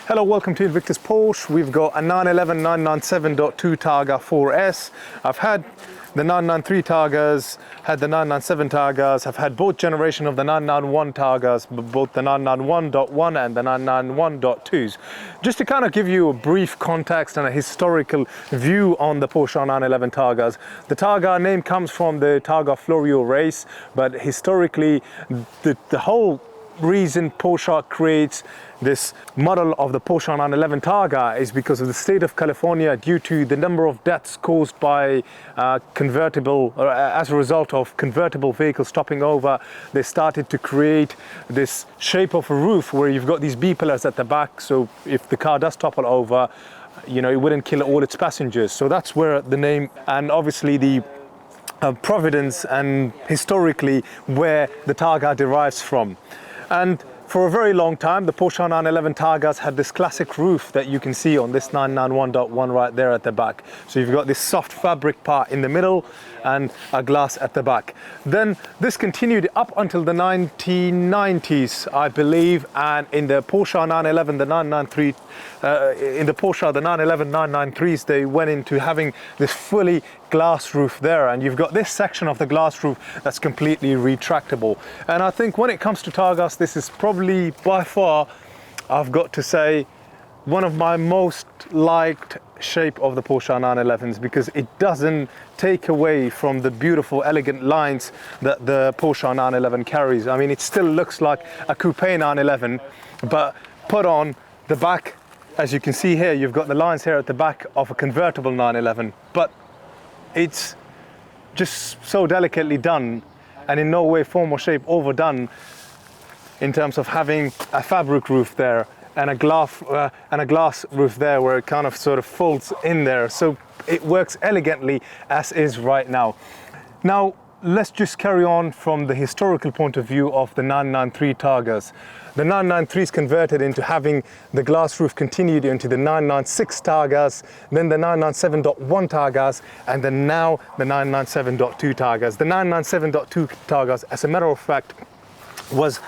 Hello, welcome to Invictus Porsche. We've got a 911 997.2 Targa 4S. I've had the 993 Targas, had the 997 Targas, I've had both generation of the 991 Targas, both the 991.1 and the 991.2s. Just to kind of give you a brief context and a historical view on the Porsche 911 Targas. The Targa name comes from the Targa Florio race, but historically the whole reason Porsche creates this model of the Porsche 911 Targa is because of the state of California, due to the number of deaths caused by convertible, or as a result of convertible vehicles topping over. They started to create this shape of a roof where you've got these B-pillars at the back, so if the car does topple over, you know, it wouldn't kill all its passengers. So that's where the name, and obviously the providence and historically where the Targa derives from. And for a very long time, the Porsche 911 Targas had this classic roof that you can see on this 991.1 right there at the back. So you've got this soft fabric part in the middle and a glass at the back. Then this continued up until the 1990s, I believe, and in the Porsche 911, the 993, in the Porsche, the 911 993s, they went into having this fully glass roof there, and you've got this section of the glass roof that's completely retractable. And I think when it comes to Targas, this is probably by far, I've got to say, one of my most liked shape of the Porsche 911s, because it doesn't take away from the beautiful, elegant lines that the Porsche 911 carries. I mean, it still looks like a coupe 911, but put on the back, as you can see here, you've got the lines here at the back of a convertible 911, but it's just so delicately done and in no way, form or shape overdone in terms of having a fabric roof there and a glass roof there where it kind of sort of folds in there. So it works elegantly as is right now. Now, let's just carry on from the historical point of view of the 993 Targas. The 993s converted into having the glass roof continued into the 996 Targas, then the 997.1 Targas, and then now the 997.2 Targas. The 997.2 Targas, as a matter of fact, was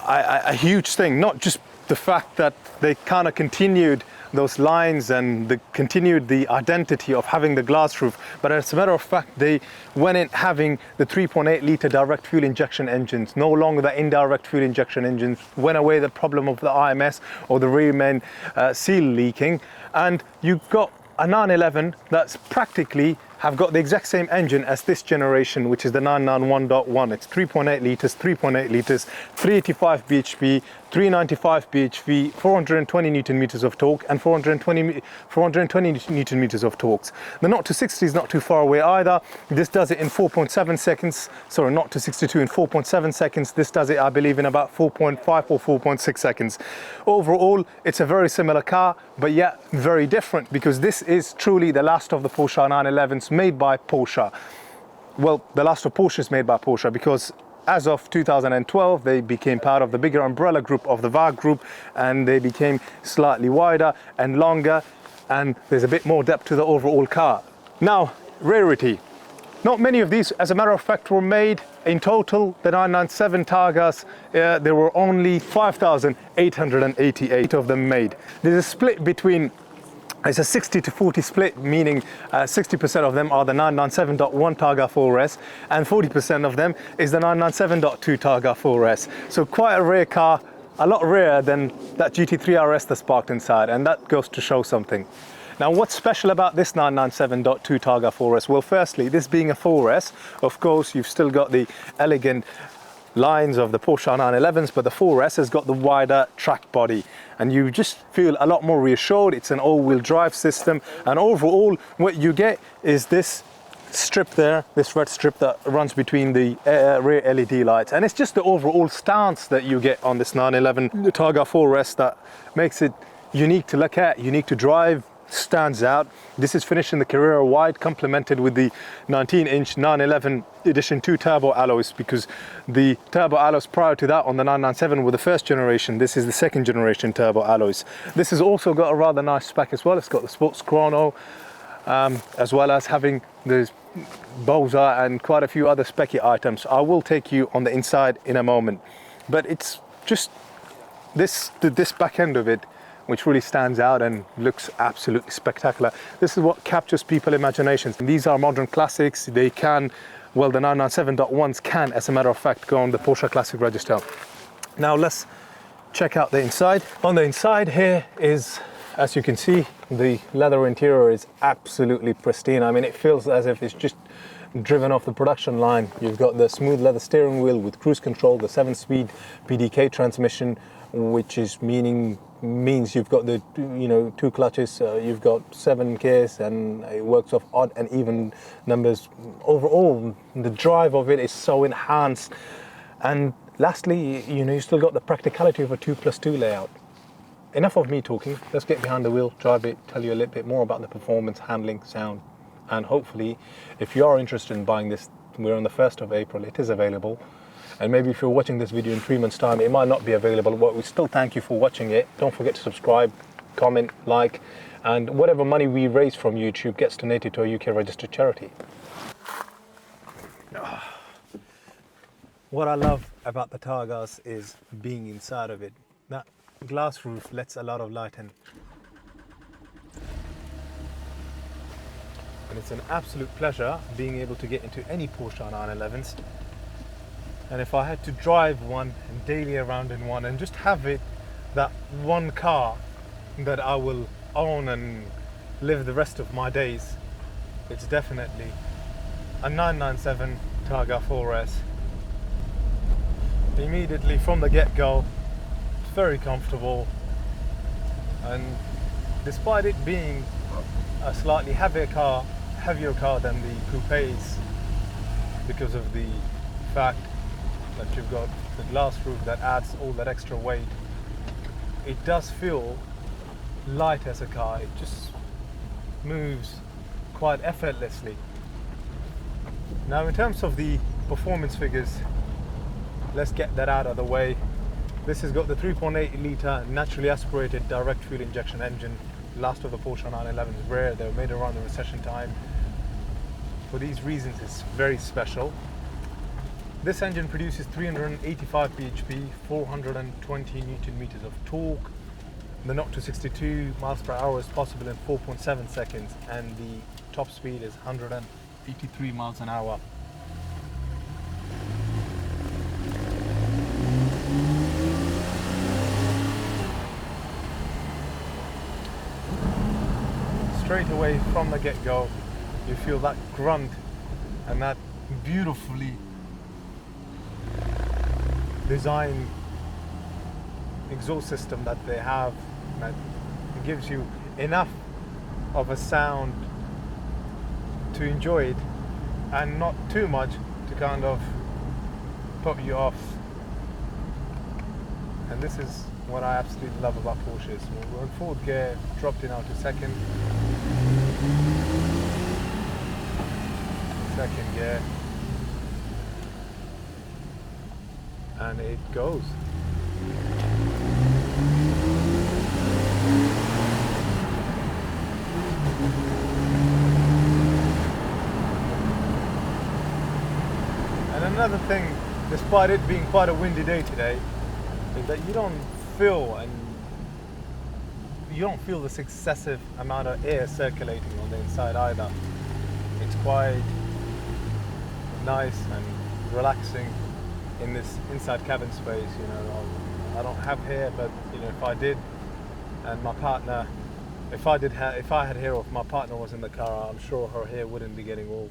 a huge thing. Not just the fact that they kind of continued those lines and continued the identity of having the glass roof, but as a matter of fact, they went in having the 3.8 litre direct fuel injection engines, no longer the indirect fuel injection engines. Went away the problem of the IMS or the rear main seal leaking, and you've got a 911 that's practically have got the exact same engine as this generation, which is the 991.1. It's 3.8 litres, 3.8 litres, 385 bhp, 395 bhp, 420 newton meters of torque, and 420 newton meters of torques. The 0 to 60 is not too far away either. This does it in 4.7 seconds. Sorry, 0 to 62 in 4.7 seconds. This does it, I believe, in about 4.5 or 4.6 seconds. Overall, it's a very similar car, but yet very different, because this is truly the last of the Porsche 911s made by Porsche. Well, the last of Porsches made by Porsche, because as of 2012, they became part of the bigger umbrella group of the VAG group, and they became slightly wider and longer, and there's a bit more depth to the overall car. Now, rarity. Not many of these, as a matter of fact, were made. In total, the 997 Targas, there were only 5,888 of them made. There's a split between, it's a 60 to 40 split, meaning 60% of them are the 997.1 Targa 4S and 40% of them is the 997.2 Targa 4S. So quite a rare car, a lot rarer than that GT3 RS that's parked inside, and that goes to show something. Now, what's special about this 997.2 Targa 4S? Well, firstly, this being a 4S, of course, you've still got the elegant lines of the Porsche 911s, but the 4S has got the wider track body, and you just feel a lot more reassured. It's an all-wheel drive system, and overall what you get is this strip there, this red strip that runs between the rear LED lights, and it's just the overall stance that you get on this 911 Targa 4S that makes it unique to look at, unique to drive, stands out. This is finished in the Carrera White, complemented with the 19-inch 911 Edition 2 turbo alloys, because the turbo alloys prior to that on the 997 were the first generation. This is the second generation turbo alloys. This has also got a rather nice spec as well. It's got the sports chrono, as well as having the Boza and quite a few other specky items. I will take you on the inside in a moment, but it's just this back end of it which really stands out and looks absolutely spectacular. This is what captures people's imaginations. These are modern classics. They can, well, the 997.1s can, as a matter of fact, go on the Porsche Classic register. Now let's check out the inside. On the inside here is, as you can see, the leather interior is absolutely pristine. I mean, it feels as if it's just driven off the production line. You've got the smooth leather steering wheel with cruise control, the 7-speed PDK transmission, which means you've got the 2 clutches, you've got 7 gears, and it works off odd and even numbers. Overall, the drive of it is so enhanced. And lastly, you still got the practicality of a 2+2 layout. Enough of me talking. Let's get behind the wheel, drive it, tell you a little bit more about the performance, handling, sound, and hopefully, if you are interested in buying this, we're on the 1st of April, it is available. And maybe if you're watching this video in 3 months' time, it might not be available, but we still thank you for watching it. Don't forget to subscribe, comment, like, and whatever money we raise from YouTube gets donated to a UK registered charity. What I love about the Targas is being inside of it. That glass roof lets a lot of light in. And it's an absolute pleasure being able to get into any Porsche 911s. And if I had to drive one and daily around in one and just have it, that one car that I will own and live the rest of my days, it's definitely a 997 Targa 4S. Immediately from the get-go, it's very comfortable, and despite it being a slightly heavier car than the coupes, because of the fact that you've got the glass roof that adds all that extra weight, it does feel light as a car. It just moves quite effortlessly. Now, in terms of the performance figures, let's get that out of the way. This has got the 3.8 litre naturally aspirated direct fuel injection engine. Last of the Porsche 911 is rare. They were made around the recession time. For these reasons, it's very special. This engine produces 385 bhp, 420 Newton meters of torque. The 0 to 62 miles per hour is possible in 4.7 seconds, and the top speed is 183 miles an hour. Straight away from the get-go, you feel that grunt and that beautifully designed exhaust system that they have, that gives you enough of a sound to enjoy it and not too much to kind of put you off. And this is what I absolutely love about Porsches. We're in 4th gear, dropped in out to 2nd gear, and it goes. And another thing, despite it being quite a windy day today, is that you don't feel this excessive amount of air circulating on the inside either. It's quite nice and relaxing in this inside cabin space. I don't have hair, but if I did, and my partner, if I had hair, or if my partner was in the car, I'm sure her hair wouldn't be getting all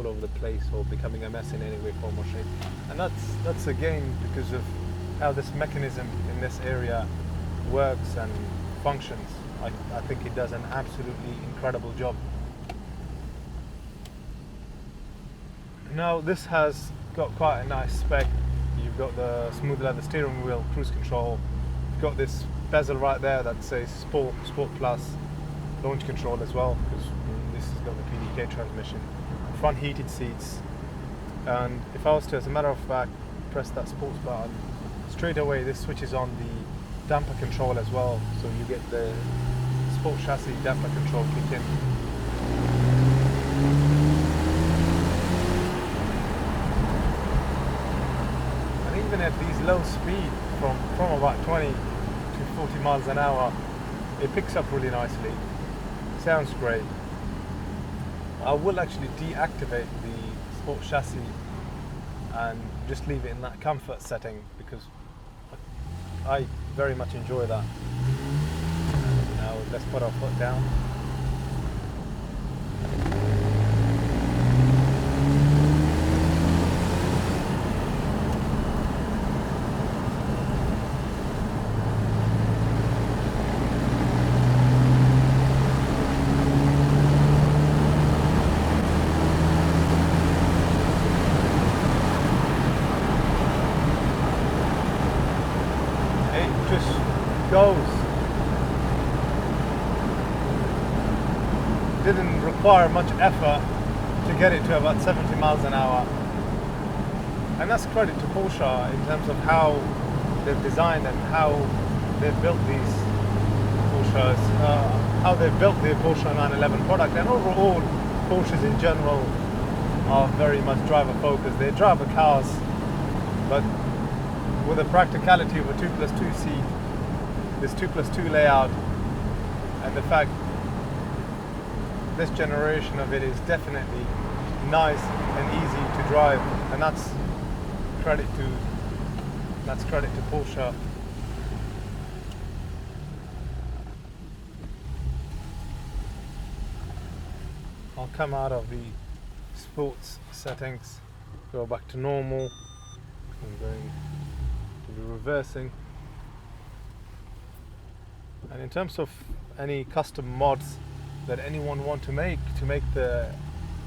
over the place or becoming a mess in any way, form or shape. And that's again because of how this mechanism in this area works and functions. I think it does an absolutely incredible job. Now, this has got quite a nice spec. You've got the smooth leather steering wheel, cruise control. You've got this bezel right there that says Sport Plus, launch control as well, because this has got the PDK transmission. Front heated seats, and if I was to, as a matter of fact, press that sports button, straight away this switches on the damper control as well, so you get the sport chassis damper control kick in. And even at these low speed, from about 20 to 40 miles an hour, it picks up really nicely. Sounds great. I will actually deactivate the sport chassis and just leave it in that comfort setting because I very much enjoy that. Now let's put our foot down. Goes. Didn't require much effort to get it to about 70 miles an hour, and that's credit to Porsche in terms of how they've designed and how they've built these Porsches, how they've built the Porsche 911 product, and overall Porsches in general are very much driver focused. They're driver cars, but with the practicality of a 2+2 seat, this 2+2 layout, and the fact this generation of it is definitely nice and easy to drive, and that's credit to Porsche. I'll come out of the sports settings, go back to normal. I'm going to be reversing. And in terms of any custom mods that anyone want to make the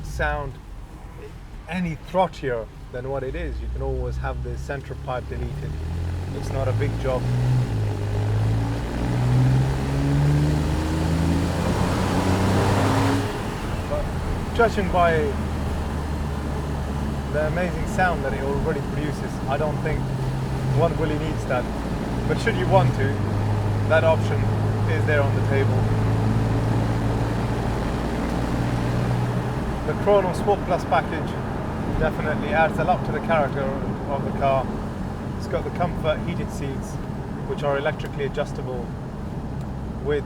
sound any throttier than what it is, you can always have the center part deleted. It's not a big job. But judging by the amazing sound that it already produces, I don't think one really needs that. But should you want to, that option is there on the table. The Chrono Sport Plus package definitely adds a lot to the character of the car. It's got the comfort heated seats, which are electrically adjustable with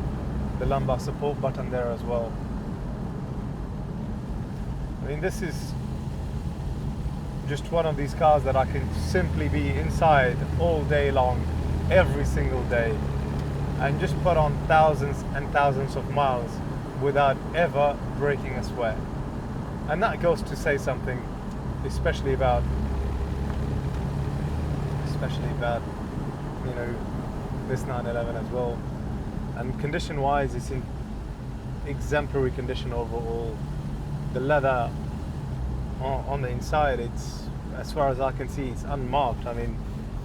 the lumbar support button there as well. I mean, this is just one of these cars that I can simply be inside all day long, every single day, and just put on thousands and thousands of miles without ever breaking a sweat. And that goes to say something, especially about this 911 as well. And condition wise, it's in exemplary condition overall. The leather on the inside, it's, as far as I can see, it's unmarked. I mean,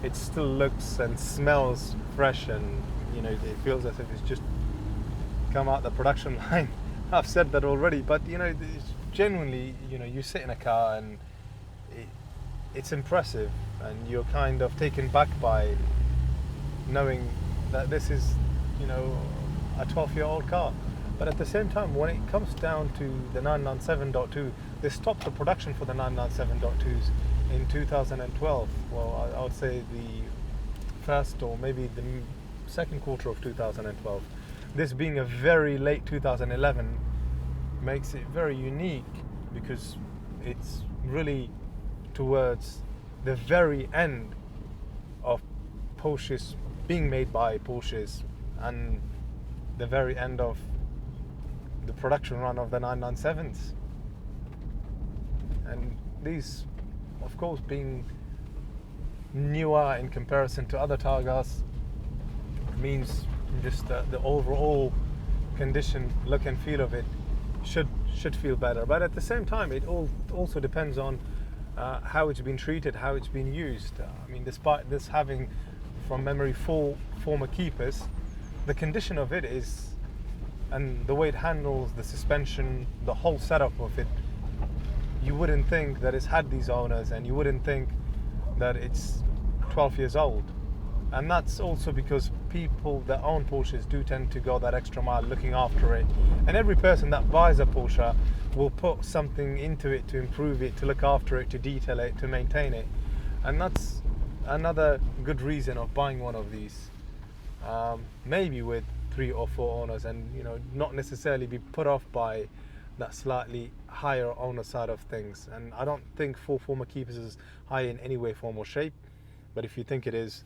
it still looks and smells fresh, and it feels as if it's just come out the production line. I've said that already, but it's genuinely, you sit in a car and it's impressive, and you're kind of taken back by knowing that this is, a 12-year-old car. But at the same time, when it comes down to the 997.2, they stopped the production for the 997.2s in 2012. Well, I would say the first or maybe the second quarter of 2012. This being a very late 2011 makes it very unique because it's really towards the very end of Porsches being made by Porsches and the very end of the production run of the 997s. And these, of course, being newer in comparison to other Targas, means just the overall condition, look and feel of it should feel better. But at the same time, it also depends on how it's been treated, how it's been used. I mean, despite this having, from memory, 4 former keepers, the condition of it is, and the way it handles the suspension, the whole setup of it, you wouldn't think that it's had these owners, and you wouldn't think that it's 12 years old. And that's also because people that own Porsches do tend to go that extra mile looking after it. And every person that buys a Porsche will put something into it to improve it, to look after it, to detail it, to maintain it. And that's another good reason of buying one of these. maybe with 3 or 4 owners, and not necessarily be put off by that slightly higher owner side of things. And I don't think 4 former keepers is high in any way, form or shape, but if you think it is,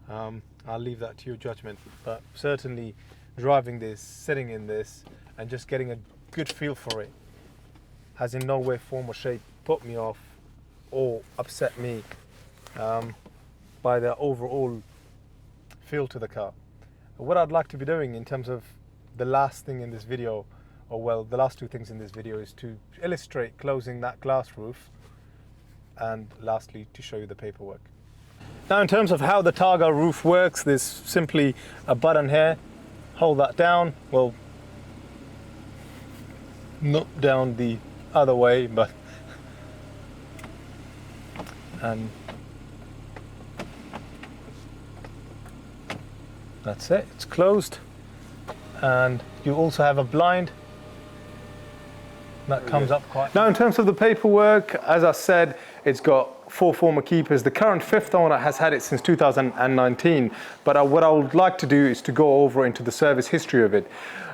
I'll leave that to your judgment. But certainly driving this, sitting in this, and just getting a good feel for it has in no way, form or shape put me off or upset me by the overall feel to the car. What I'd like to be doing in terms of the last thing in this video, or well, the last 2 things in this video, is to illustrate closing that glass roof, and lastly to show you the paperwork. Now, in terms of how the Targa roof works, there's simply a button here. Hold that down, well, not down the other way, but and that's it, it's closed. And you also have a blind that comes up quite. Now, in terms of the paperwork, as I said, it's got 4 former keepers. The current 5th owner has had it since 2019, but what I would like to do is to go over into the service history of it.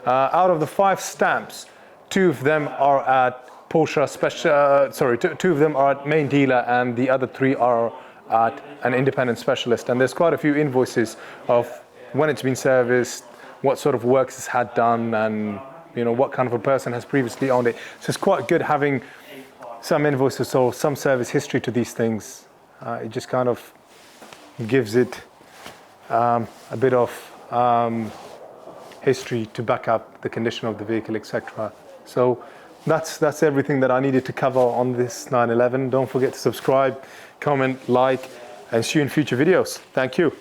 Out of the 5 stamps, 2 of them are at Porsche special, 2 of them are at main dealer, and the other 3 are at an independent specialist. And there's quite a few invoices of when it's been serviced, what sort of works it's had done, and what kind of a person has previously owned it. So it's quite good having some invoices or some service history to these things. It just kind of gives it a bit of history to back up the condition of the vehicle, etc. So that's everything that I needed to cover on this 911. Don't forget to subscribe, comment, like, and see you in future videos. Thank you.